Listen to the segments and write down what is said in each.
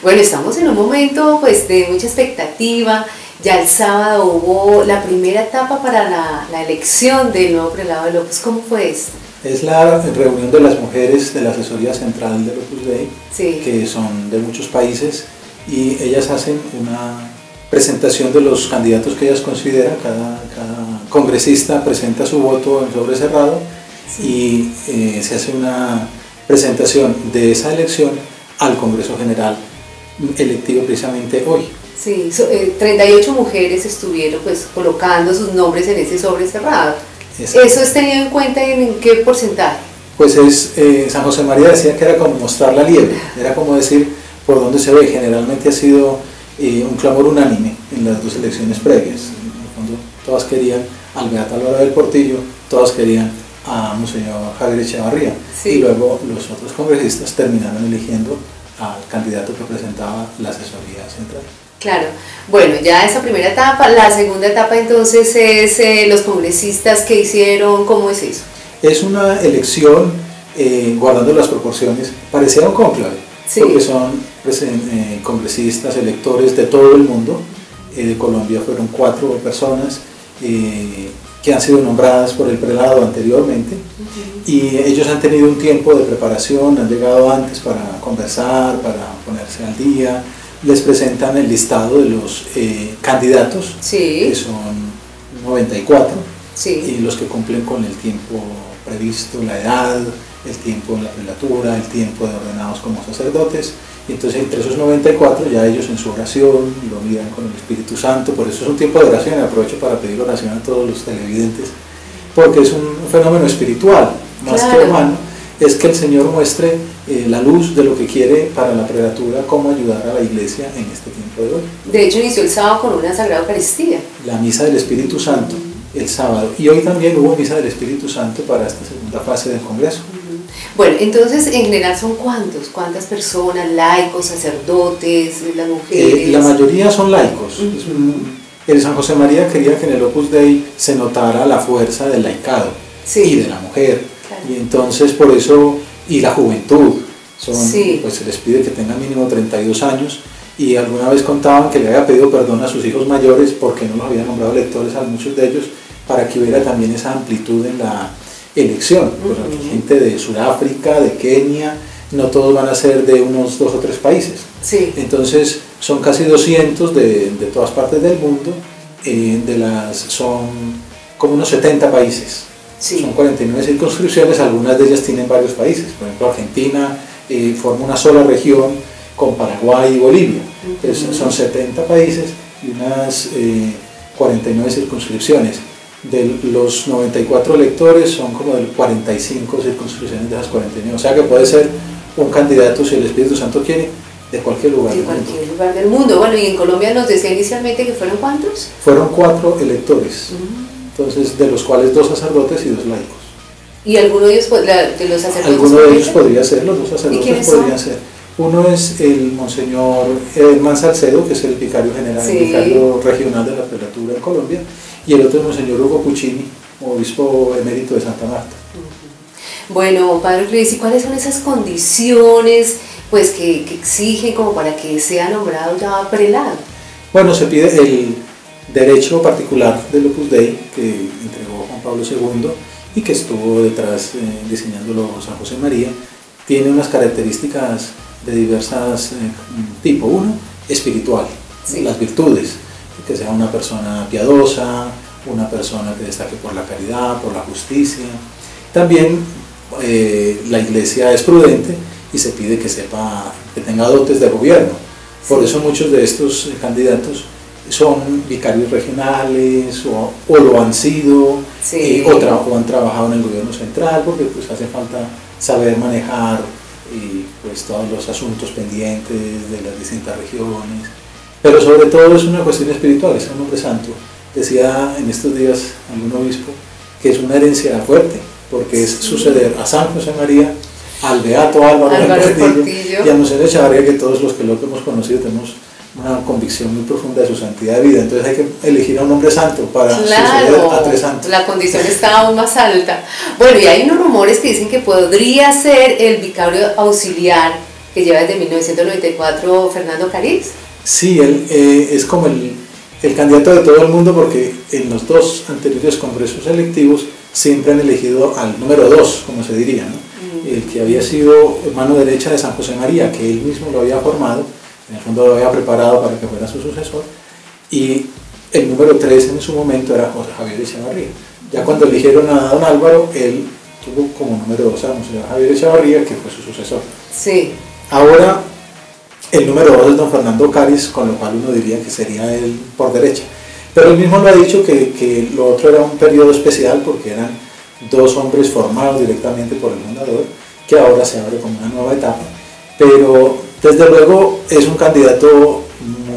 Bueno, estamos en un momento pues de mucha expectativa. Ya el sábado hubo la primera etapa para la elección del nuevo prelado del Opus. ¿Cómo fue esto? Es la reunión de las mujeres de la asesoría central del Opus Dei, Sí. que son de muchos países, y ellas hacen una presentación de los candidatos que ellas consideran. Cada congresista presenta su voto en sobre cerrado, sí. Y se hace una presentación de esa elección al Congreso General electivo precisamente hoy. Sí, 38 mujeres estuvieron pues colocando sus nombres en ese sobre cerrado. ¿Eso es tenido en cuenta en qué porcentaje? Pues San José María decía que era como mostrar la liebre, era como decir por dónde se ve. Generalmente ha sido un clamor unánime en las dos elecciones previas. En el fondo, todas querían al beato Álvaro del Portillo, todas querían a Monseñor Javier Echevarría, sí. Y luego los otros congresistas terminaron eligiendo al candidato que presentaba la asesoría central. Claro, bueno, ya esa primera etapa. La segunda etapa entonces es los congresistas que hicieron. ¿Cómo es eso? Es una elección guardando las proporciones, parecía un cónclave, sí. Porque son congresistas, electores de todo el mundo. De Colombia fueron 4 personas que han sido nombradas por el prelado anteriormente, y ellos han tenido un tiempo de preparación, han llegado antes para conversar, para ponerse al día. Les presentan el listado de los candidatos, sí. Que son 94, sí. Y los que cumplen con el tiempo previsto, la edad, el tiempo en la prelatura, el tiempo de ordenados como sacerdotes. Y entonces entre esos 94 ya ellos en su oración lo miran con el Espíritu Santo. Por eso es un tiempo de oración, y aprovecho para pedir oración a todos los televidentes, porque es un fenómeno espiritual, más claro. Que humano. Es que el Señor muestre la luz de lo que quiere para la prelatura, cómo ayudar a la Iglesia en este tiempo de hoy. De hecho, inició el sábado con una Sagrada Eucaristía. La Misa del Espíritu Santo, el sábado. Y hoy también hubo Misa del Espíritu Santo para esta segunda fase del Congreso. Bueno, entonces, en general, ¿son cuántos? ¿Cuántas personas? ¿Laicos, sacerdotes, las mujeres? La mayoría son laicos. El San José María quería que en el Opus Dei se notara la fuerza del laicado, sí. Y de la mujer. Claro. Y entonces por eso, y la juventud, sí. Pues se les pide que tengan mínimo 32 años, y alguna vez contaban que le había pedido perdón a sus hijos mayores porque no los había nombrado lectores a muchos de ellos, para que hubiera también esa amplitud en la elección. Pues hay gente de Sudáfrica, de Kenia, no todos van a ser de unos 2 o 3 países. Sí. Entonces son casi 200 de todas partes del mundo, son como unos 70 países. Sí. Son 49 circunscripciones, algunas de ellas tienen varios países. Por ejemplo, Argentina forma una sola región con Paraguay y Bolivia. Entonces, son 70 países y unas 49 circunscripciones. De los 94 electores son como de 45 circunscripciones de esas 49. O sea que puede ser un candidato, si el Espíritu Santo quiere, de cualquier lugar del mundo. De cualquier lugar del mundo. Bueno, y en Colombia nos decía inicialmente que fueron ¿cuántos? Fueron 4 electores. Entonces, de los cuales 2 sacerdotes y 2 laicos. ¿Y alguno de ellos, de los sacerdotes? Alguno de ellos podría ser, los 2 sacerdotes podrían ser. Uno es el Monseñor Edman Salcedo, que es el vicario general, sí. El vicario regional de la prelatura en Colombia, y el otro es Monseñor Hugo Puccini, obispo emérito de Santa Marta. Bueno, Padre Luis, ¿y cuáles son esas condiciones pues, que exigen como para que sea nombrado ya prelado? Bueno, se pide el derecho particular del Opus Dei que entregó Juan Pablo II y que estuvo detrás diseñándolo San José María. Tiene unas características de diversas tipo. Uno, espiritual, sí. Las virtudes, que sea una persona piadosa, una persona que destaque por la caridad, por la justicia. También la Iglesia es prudente y se pide que tenga dotes de gobierno. Por eso muchos de estos candidatos son vicarios regionales o lo han sido, sí. O han trabajado en el gobierno central, porque pues hace falta saber manejar pues todos los asuntos pendientes de las distintas regiones. Pero sobre todo es una cuestión espiritual, es un hombre santo. Decía en estos días algún obispo que es una herencia fuerte, porque es suceder a San José María, al beato Álvaro del Portillo y a Monseñor Echevarría, que todos los que lo hemos conocido tenemos una convicción muy profunda de su santidad de vida. Entonces hay que elegir a un hombre santo para suceder a 3 santos. La condición está aún más alta. Bueno, y hay unos rumores que dicen que podría ser el vicario auxiliar que lleva desde 1994 Fernando Cariz. Sí, él es como el candidato de todo el mundo, porque en los dos anteriores congresos electivos siempre han elegido al número 2, como se diría, ¿no? El que había sido mano derecha de San José María, que él mismo lo había formado, en el fondo lo había preparado para que fuera su sucesor, y el número 3 en su momento era José Javier Echevarría. Ya cuando eligieron a don Álvaro, él tuvo como número 2 a Monseñor Javier Echevarría, que fue su sucesor. Sí. Ahora el número 2 es don Fernando Cáriz, con lo cual uno diría que sería él por derecha. Pero él mismo lo ha dicho que lo otro era un periodo especial, porque eran dos hombres formados directamente por el fundador, que ahora se abre como una nueva etapa. Pero desde luego es un candidato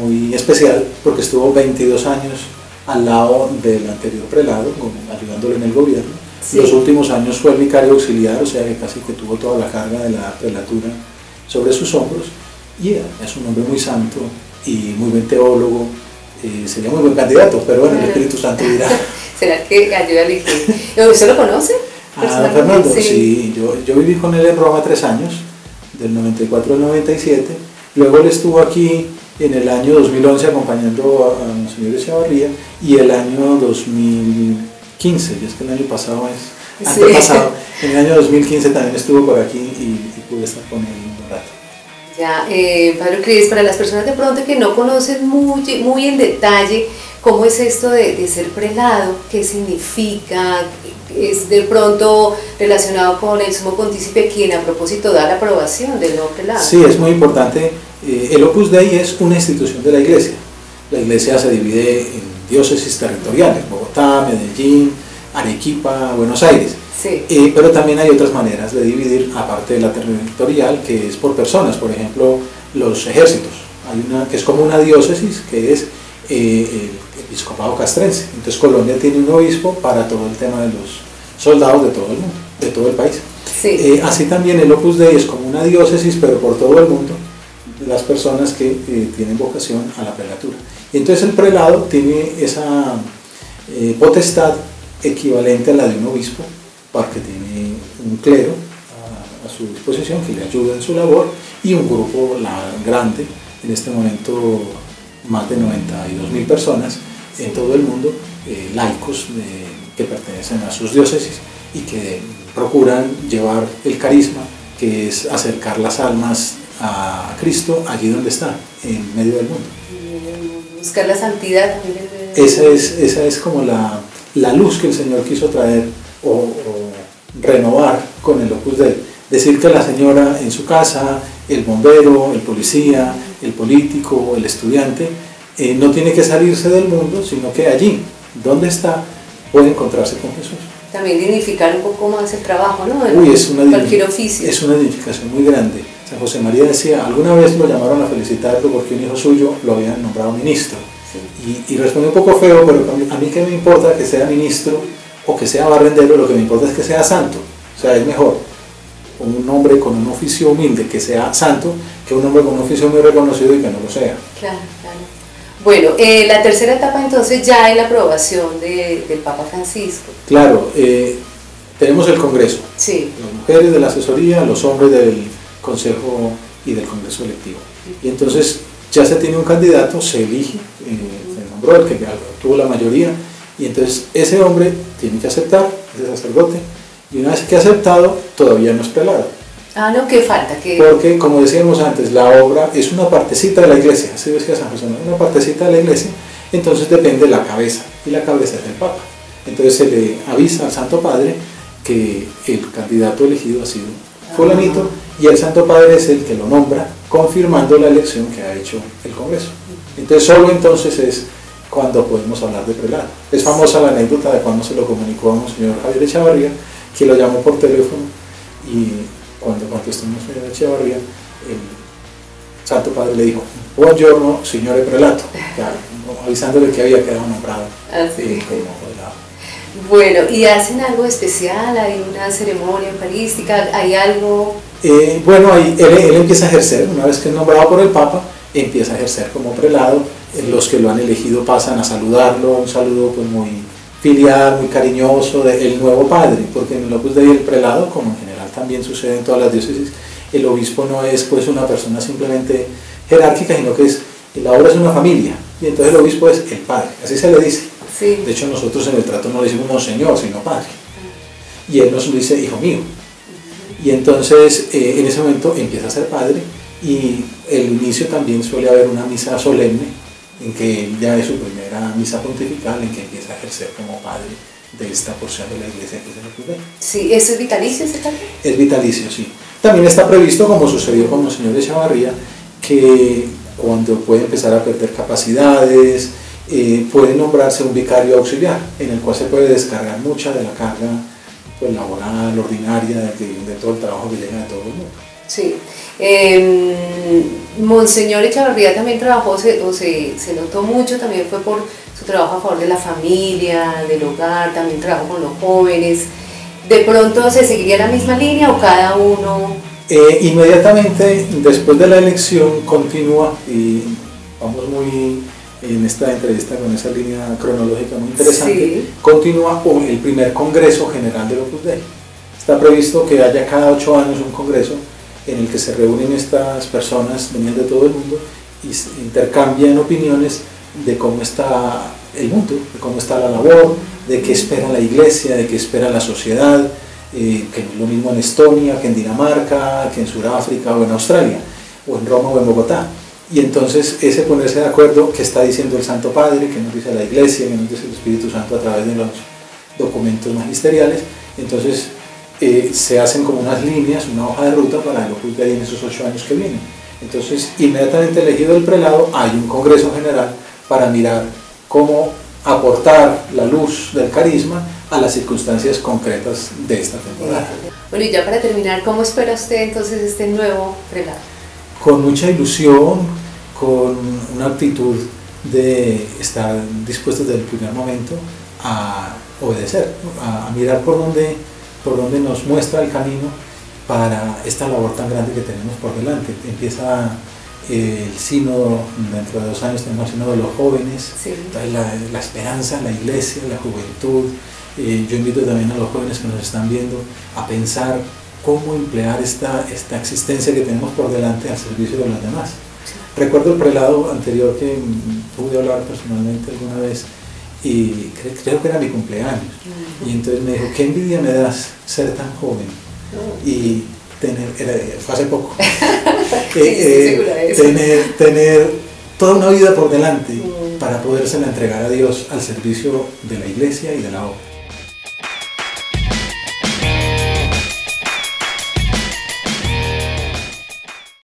muy especial, porque estuvo 22 años al lado del anterior prelado, ayudándole en el gobierno. Sí. Los últimos años fue el vicario auxiliar, o sea que casi que tuvo toda la carga de la prelatura sobre sus hombros, y es un hombre muy santo y muy buen teólogo. Sería muy buen candidato, pero bueno, el Espíritu Santo dirá. ¿Será que ayuda a elegir? ¿Usted lo conoce? Ah, Fernando, sí, yo viví con él en Roma 3 años, del 94 al 97, luego él estuvo aquí en el año 2011 acompañando a Monseñor Echevarría, y el año 2015, y es que el año pasado es antepasado, en el año 2015 también estuvo por aquí y pude estar con él un rato. Ya, Padre Cris, para las personas de pronto que no conocen muy en detalle cómo es esto de ser prelado, qué significa, es de pronto relacionado con el sumo pontífice, quien a propósito da la aprobación del nuevo prelado. Sí, es muy importante. El Opus Dei es una institución de la Iglesia. La Iglesia se divide en diócesis territoriales: Bogotá, Medellín, Arequipa, Buenos Aires. Sí. Pero también hay otras maneras de dividir, aparte de la territorial, que es por personas. Por ejemplo, los ejércitos. Hay una que es como una diócesis, que es el episcopado castrense. Entonces Colombia tiene un obispo para todo el tema de los soldados de todo el mundo, de todo el país. Sí. Así también el Opus Dei es como una diócesis, pero por todo el mundo, las personas que tienen vocación a la prelatura. Y entonces el prelado tiene esa potestad equivalente a la de un obispo, porque tiene un clero a su disposición que le ayuda en su labor, y un grupo grande, en este momento más de 92.000 personas en todo el mundo, laicos que pertenecen a sus diócesis y que procuran llevar el carisma, que es acercar las almas a Cristo allí donde está, en medio del mundo. Buscar la santidad también. Esa es como la luz que el Señor quiso traer o renovar con el Opus Dei. Decir que la señora en su casa, el bombero, el policía, el político, el estudiante, no tiene que salirse del mundo, sino que allí, donde está, puede encontrarse con Jesús. También dignificar un poco más el trabajo, ¿no? Cualquier oficio. Es una dignificación muy grande. San José María decía, alguna vez lo llamaron a felicitarlo porque un hijo suyo lo habían nombrado ministro. Sí. Y respondió un poco feo, pero a mí qué me importa que sea ministro o que sea barrendero, lo que me importa es que sea santo. O sea, es mejor un hombre con un oficio humilde que sea santo que un hombre con un oficio muy reconocido y que no lo sea. Claro, claro. Bueno, la tercera etapa entonces ya es la aprobación del Papa Francisco. Claro, tenemos el Congreso. Sí. Las mujeres de la asesoría, los hombres del Consejo y del Congreso electivo. Y entonces ya se tiene un candidato, se elige, se nombró el que tuvo la mayoría, y entonces ese hombre tiene que aceptar, ese sacerdote, y una vez que ha aceptado, todavía no es prelado. Ah, no, ¿qué falta? Porque, como decíamos antes, la obra es una partecita de la iglesia, así decía San José, una partecita de la iglesia, entonces depende de la cabeza, y la cabeza es el Papa. Entonces se le avisa al Santo Padre que el candidato elegido ha sido fulanito, y el Santo Padre es el que lo nombra, confirmando la elección que ha hecho el Congreso. Entonces solo entonces es cuando podemos hablar de prelado. Es famosa la anécdota de cuando se lo comunicó a Monseñor Javier Echevarría, que lo llamó por teléfono, y cuando contestó Monseñor Echevarría, el Santo Padre le dijo: buongiorno, signore prelato, avisándole que había quedado nombrado como prelado. Bueno, ¿y hacen algo especial? ¿Hay una ceremonia eucarística? ¿Hay algo? Bueno, él empieza a ejercer, una vez que es nombrado por el Papa, empieza a ejercer como prelado. Los que lo han elegido pasan a saludarlo, un saludo pues muy filial, muy cariñoso del nuevo padre, porque en el Opus Dei el prelado, como en general también sucede en todas las diócesis, el obispo no es pues una persona simplemente jerárquica, sino que la obra es una familia, y entonces el obispo es el padre, así se le dice. Sí. De hecho nosotros en el trato no le decimos monseñor, sino padre, y él nos dice hijo mío. Y entonces en ese momento empieza a ser padre, y el inicio también suele haber una misa solemne, en que ya es su primera misa pontifical, en que empieza a ejercer como padre de esta porción de la iglesia que es el Opus Dei. Sí, ¿eso es vitalicio ese cargo? Es vitalicio, sí. También está previsto, como sucedió con Monseñor Echavarría, que cuando puede empezar a perder capacidades, puede nombrarse un vicario auxiliar, en el cual se puede descargar mucha de la carga pues, laboral, ordinaria, de todo el trabajo que llega de todo el mundo. Sí. Monseñor Echavarría también trabajó, se notó mucho, también fue por su trabajo a favor de la familia, del hogar, también trabajó con los jóvenes. ¿De pronto se seguiría la misma línea o cada uno? Inmediatamente después de la elección continúa, y vamos muy en esta entrevista con esa línea cronológica muy interesante, sí. Continúa con el primer Congreso General del Opus Dei. Está previsto que haya cada 8 años un congreso en el que se reúnen estas personas, venían de todo el mundo, y se intercambian opiniones de cómo está el mundo, de cómo está la labor, de qué espera la iglesia, de qué espera la sociedad, que no es lo mismo en Estonia, que en Dinamarca, que en Sudáfrica o en Australia, o en Roma o en Bogotá. Y entonces ese ponerse de acuerdo, qué está diciendo el Santo Padre, qué nos dice la iglesia, qué nos dice el Espíritu Santo a través de los documentos magisteriales, entonces se hacen como unas líneas, una hoja de ruta para el Opus Dei en esos 8 años que vienen. Entonces, inmediatamente elegido el prelado, hay un congreso general para mirar cómo aportar la luz del carisma a las circunstancias concretas de esta temporada. Bueno, y ya para terminar, ¿cómo espera usted entonces este nuevo prelado? Con mucha ilusión, con una actitud de estar dispuestos desde el primer momento a obedecer, a mirar por dónde nos muestra el camino para esta labor tan grande que tenemos por delante. Empieza el sínodo, dentro de 2 años tenemos el sínodo de los jóvenes, sí. la esperanza, la iglesia, la juventud. Yo invito también a los jóvenes que nos están viendo a pensar cómo emplear esta existencia que tenemos por delante al servicio de los demás. Sí. Recuerdo el prelado anterior que pude hablar personalmente alguna vez, y creo que era mi cumpleaños, y entonces me dijo, qué envidia me das ser tan joven y fue hace poco, tener toda una vida por delante para podérsela entregar a Dios al servicio de la iglesia y de la obra.